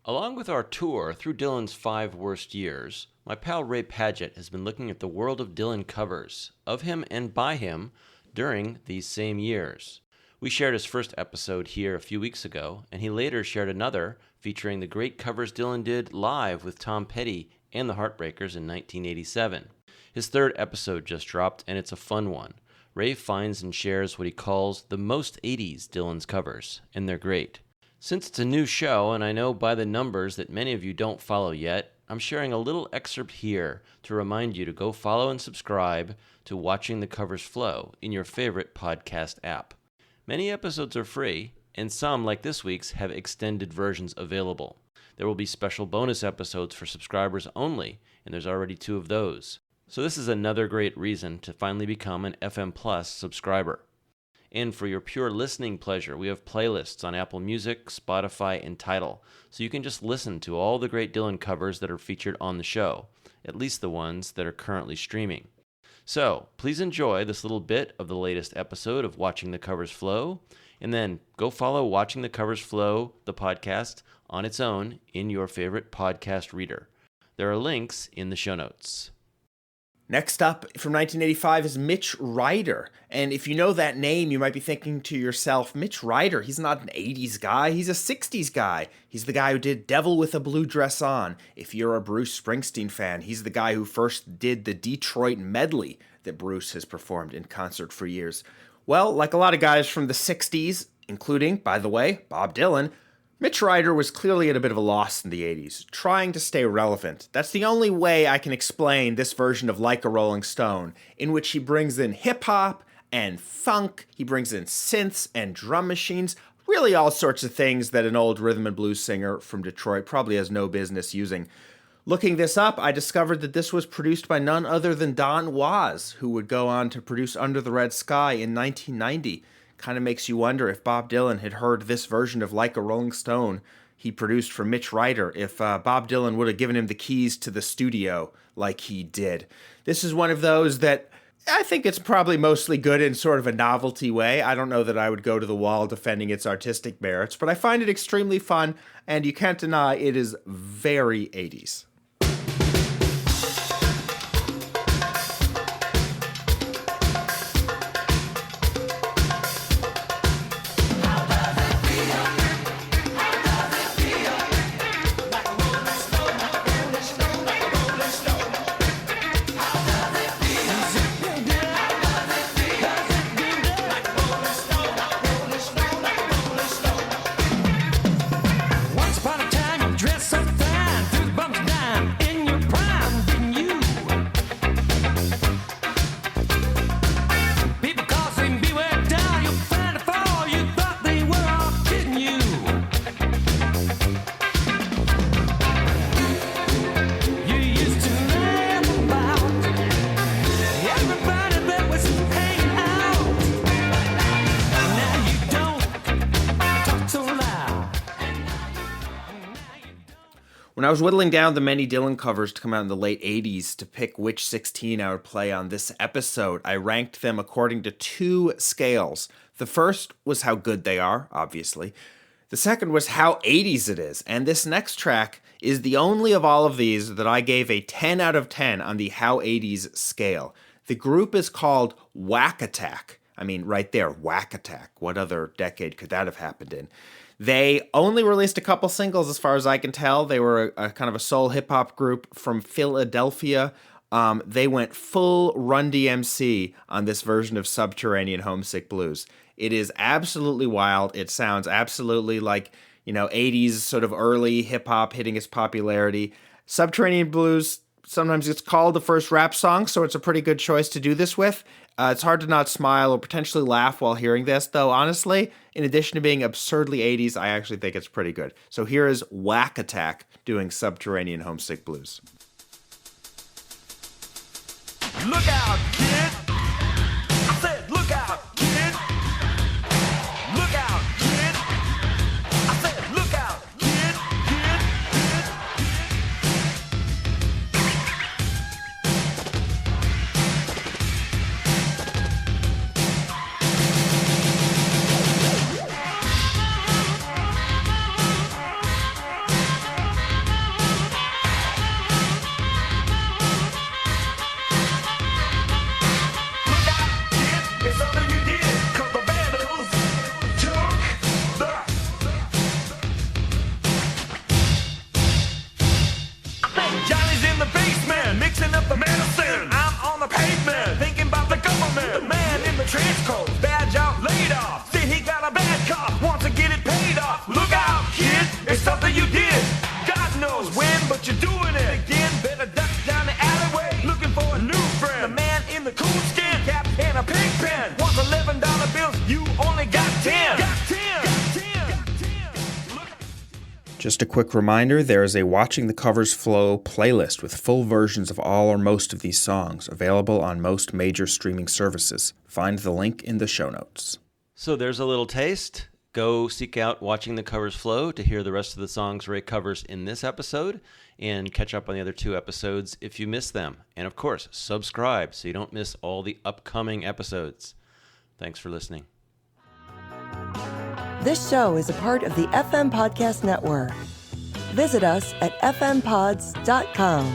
Along with our tour through Dylan's 5 worst years, my pal Ray Padgett has been looking at the world of Dylan covers, of him and by him, during these same years. We shared his first episode here a few weeks ago, and he later shared another featuring the great covers Dylan did live with Tom Petty and the Heartbreakers in 1987. His third episode just dropped, and it's a fun one. Ray finds and shares what he calls the most 80's Dylan's covers, and they're great. Since it's a new show, and I know by the numbers that many of you don't follow yet, I'm sharing a little excerpt here to remind you to go follow and subscribe to Watching the Covers Flow in your favorite podcast app. Many episodes are free, and some, like this week's, have extended versions available. There will be special bonus episodes for subscribers only, and there's already 2 of those. So this is another great reason to finally become an FM Plus subscriber. And for your pure listening pleasure, we have playlists on Apple Music, Spotify, and Tidal, so you can just listen to all the great Dylan covers that are featured on the show, at least the ones that are currently streaming. So, please enjoy this little bit of the latest episode of Watching the Covers Flow, and then go follow Watching the Covers Flow, the podcast, on its own in your favorite podcast reader. There are links in the show notes. Next up from 1985 is Mitch Ryder. And if you know that name, you might be thinking to yourself, Mitch Ryder, he's not an 80's guy, he's a 60's guy. He's the guy who did Devil with a Blue Dress On. If you're a Bruce Springsteen fan, he's the guy who first did the Detroit medley that Bruce has performed in concert for years. Well, like a lot of guys from the 60's, including, by the way, Bob Dylan, Mitch Ryder was clearly at a bit of a loss in the 80's, trying to stay relevant. That's the only way I can explain this version of Like a Rolling Stone, in which he brings in hip-hop and funk, he brings in synths and drum machines, really all sorts of things that an old rhythm and blues singer from Detroit probably has no business using. Looking this up, I discovered that this was produced by none other than Don Was, who would go on to produce Under the Red Sky in 1990. Kind of makes you wonder if Bob Dylan had heard this version of Like a Rolling Stone he produced for Mitch Ryder, if Bob Dylan would have given him the keys to the studio like he did. This is one of those that I think it's probably mostly good in sort of a novelty way. I don't know that I would go to the wall defending its artistic merits, but I find it extremely fun, and you can't deny it is very 80's. When I was whittling down the many Dylan covers to come out in the late 80's to pick which 16 I would play on this episode, I ranked them according to 2 scales. The first was how good they are, obviously. The second was how 80's it is. And this next track is the only of all of these that I gave a 10 out of 10 on the how 80's scale. The group is called Whack Attack. I mean, right there, Whack Attack. What other decade could that have happened in? They only released a couple singles as far as I can tell. They were a kind of a soul hip-hop group from Philadelphia. They went full Run DMC on this version of Subterranean Homesick Blues. It is absolutely wild. It sounds absolutely like, 80's sort of early hip-hop hitting its popularity. Subterranean Blues sometimes gets called the first rap song, so it's a pretty good choice to do this with. It's hard to not smile or potentially laugh while hearing this, though honestly, in addition to being absurdly 80's, I actually think it's pretty good. So here is Whack Attack doing Subterranean Homesick Blues. Look out, kid! I said, look out, kid! Look out, kid! I said, look out, kid, kid, kid. trench coat, badge out, laid off. See, he got a bad cough, wants to get it paid off. Look out, kid, it's something you did. God knows when, but you're doing it again. Better duck down the alleyway, looking for a new friend. A man in the coonskin cap and a pig pen. Wants $11 bills, you only got 10. Got 10. Just a quick reminder, there is a Watching the Covers Flow playlist with full versions of all or most of these songs, available on most major streaming services. Find the link in the show notes. So there's a little taste. Go seek out Watching the Covers Flow to hear the rest of the songs Ray covers in this episode, and catch up on the other 2 episodes if you miss them. And of course, subscribe so you don't miss all the upcoming episodes. Thanks for listening. This show is a part of the FM Podcast Network. Visit us at fmpods.com.